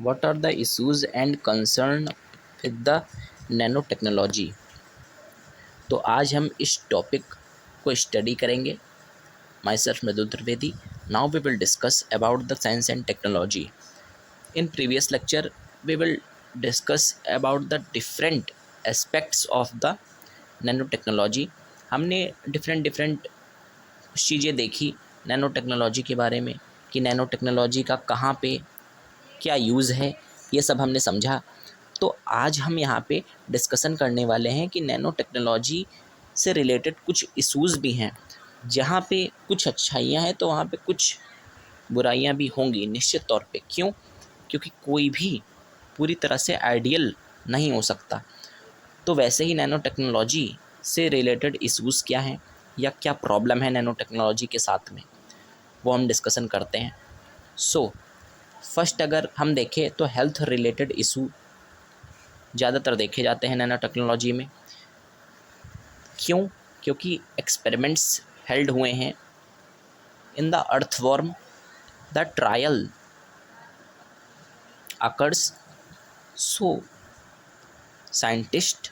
What are the issues and concern with the nanotechnology. तो आज हम इस टॉपिक को स्टडी करेंगे। Myself Mridul Trivedi. Now we will discuss about the science and technology. In previous lecture we will discuss about the different aspects of the nanotechnology. हमने different चीज़ें देखी nano technology के बारे में कि नैनो टेक्नोलॉजी का कहाँ पे क्या यूज़ है, ये सब हमने समझा। तो आज हम यहाँ पे डिस्कशन करने वाले हैं कि नैनो टेक्नोलॉजी से रिलेटेड कुछ इश्यूज़ भी हैं। जहाँ पे कुछ अच्छाइयाँ हैं तो वहाँ पे कुछ बुराइयाँ भी होंगी निश्चित तौर पे। क्यों? क्योंकि कोई भी पूरी तरह से आइडियल नहीं हो सकता। तो वैसे ही नैनो टेक्नोलॉजी से रिलेटेड इश्यूज़ क्या हैं या क्या प्रॉब्लम है नैनो टेक्नोलॉजी के साथ में, वो हम डिस्कशन करते हैं। सो फर्स्ट अगर हम देखें तो हेल्थ रिलेटेड इशू ज़्यादातर देखे जाते हैं नैनो टेक्नोलॉजी में। क्यों? क्योंकि एक्सपेरिमेंट्स हेल्ड हुए हैं in the earthworm. The trial occurs, so scientist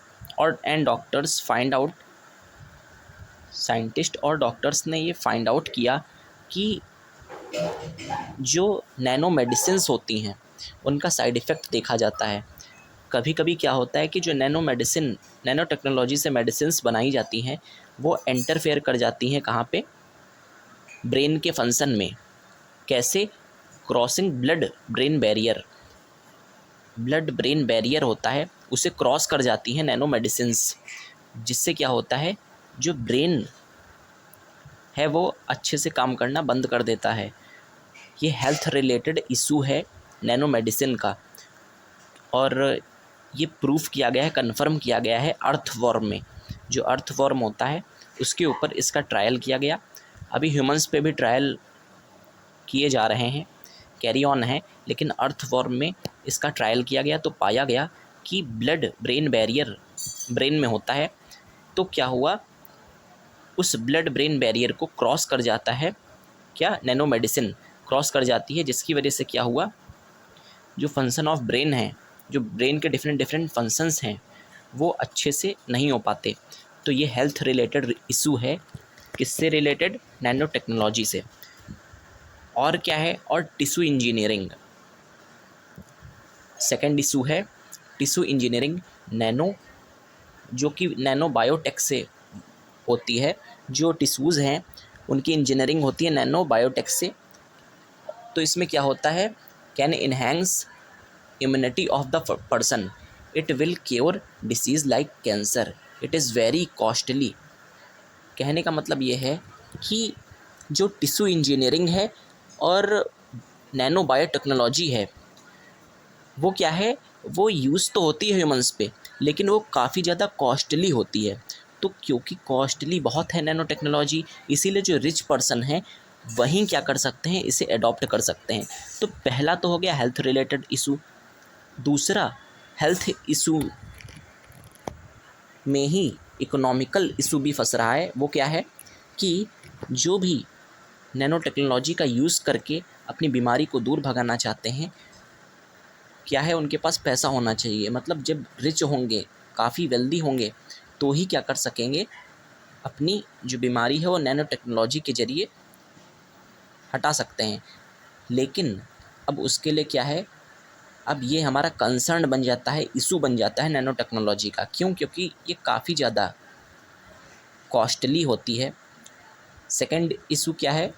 और डॉक्टर्स ने ये फाइंड आउट किया कि जो नैनो मेडिसिन्स होती हैं उनका साइड इफ़ेक्ट देखा जाता है। कभी कभी क्या होता है कि जो नैनो टेक्नोलॉजी से मेडिसिन्स बनाई जाती हैं वो इंटरफेयर कर जाती हैं कहाँ पे? ब्रेन के फंक्शन में। कैसे? क्रॉसिंग ब्लड ब्रेन बैरियर होता है, उसे क्रॉस कर जाती हैं नैनो मेडिसिन्स, जिससे क्या होता है जो ब्रेन है वो अच्छे से काम करना बंद कर देता है। ये हेल्थ रिलेटेड इशू है नैनो मेडिसिन का, और ये प्रूफ किया गया है, कन्फर्म किया गया है अर्थवॉर्म में। जो अर्थवॉर्म होता है उसके ऊपर इसका ट्रायल किया गया। अभी ह्यूमंस पे भी ट्रायल किए जा रहे हैं, कैरी ऑन है, लेकिन अर्थवॉर्म में इसका ट्रायल किया गया तो पाया गया कि ब्लड ब्रेन बैरियर ब्रेन में होता है। तो क्या हुआ, उस ब्लड ब्रेन बैरियर को क्रॉस कर जाता है क्या? नैनो मेडिसिन क्रॉस कर जाती है, जिसकी वजह से क्या हुआ, जो फंक्शन ऑफ ब्रेन है, जो ब्रेन के डिफरेंट फंक्शंस हैं वो अच्छे से नहीं हो पाते। तो ये हेल्थ रिलेटेड इशू है। किससे रिलेटेड? नैनो टेक्नोलॉजी से। और क्या है? और टिश्यू इंजीनियरिंग सेकंड इशू है। टिश्यू इंजीनियरिंग जो कि नैनो बायोटेक से होती है। जो टिश्यूज़ हैं उनकी इंजीनियरिंग होती है नैनो बायोटेक से। तो इसमें क्या होता है, can enhance immunity of the person, it will cure disease like cancer, it is very costly. कहने का मतलब ये है कि जो टिश्यू इंजीनियरिंग है और नैनो बायोटेक्नोलॉजी है वो क्या है, वो यूज़ तो होती है ह्यूमंस पे, लेकिन वो काफ़ी ज़्यादा कॉस्टली होती है। तो क्योंकि कॉस्टली बहुत है नैनो टेक्नोलॉजी, इसीलिए जो रिच पर्सन है वहीं क्या कर सकते हैं, इसे अडॉप्ट कर सकते हैं। तो पहला तो हो गया हेल्थ रिलेटेड इशू। दूसरा, हेल्थ इशू में ही इकोनॉमिकल इशू भी फंस रहा है। वो क्या है कि जो भी नैनो टेक्नोलॉजी का यूज़ करके अपनी बीमारी को दूर भगाना चाहते हैं, क्या है, उनके पास पैसा होना चाहिए। मतलब जब रिच होंगे, काफ़ी वेल्दी होंगे, तो ही क्या कर सकेंगे, अपनी जो बीमारी है वो नैनो टेक्नोलॉजी के ज़रिए हटा सकते हैं। लेकिन अब उसके लिए क्या है, अब ये हमारा कंसर्न बन जाता है, इशू बन जाता है नैनो टेक्नोलॉजी का। क्यों? क्योंकि ये काफ़ी ज़्यादा कॉस्टली होती है। सेकंड इशू क्या है,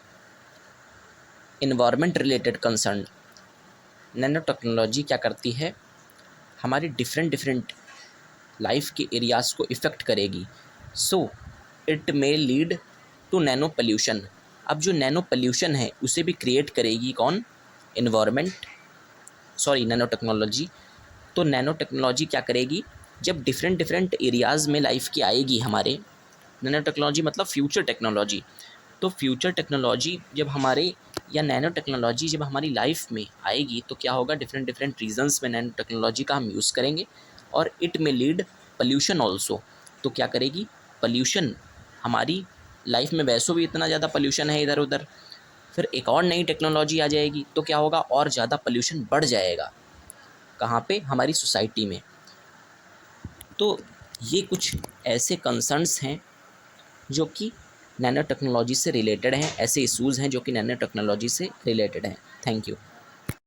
environment related concern. Nanotechnology क्या करती है, हमारी डिफरेंट लाइफ के एरियाज़ को इफ़ेक्ट करेगी। So it may lead to nano pollution. अब जो नैनो पोल्यूशन है उसे भी क्रिएट करेगी कौन? Nano technology. तो नैनो टेक्नोलॉजी क्या करेगी, जब डिफरेंट एरियाज़ में लाइफ की आएगी हमारे, नैनो टेक्नोलॉजी मतलब फ्यूचर टेक्नोलॉजी। तो फ्यूचर टेक्नोलॉजी जब हमारे या नैनो टेक्नोलॉजी जब हमारी लाइफ में आएगी तो क्या होगा, डिफरेंट रीजन्स में नैनो टेक्नोलॉजी का हम यूज़ करेंगे, और इट में लीड पोल्यूशन ऑल्सो। तो क्या करेगी, पोल्यूशन, हमारी लाइफ में वैसे भी इतना ज़्यादा पोल्यूशन है इधर उधर, फिर एक और नई टेक्नोलॉजी आ जाएगी तो क्या होगा, और ज़्यादा पोल्यूशन बढ़ जाएगा। कहाँ पे, हमारी सोसाइटी में। तो ये कुछ ऐसे कंसर्न्स हैं जो कि नैनो टेक्नोलॉजी से रिलेटेड हैं, ऐसे इश्यूज़ हैं जो कि नैनो टेक्नोलॉजी से रिलेटेड हैं। Thank you.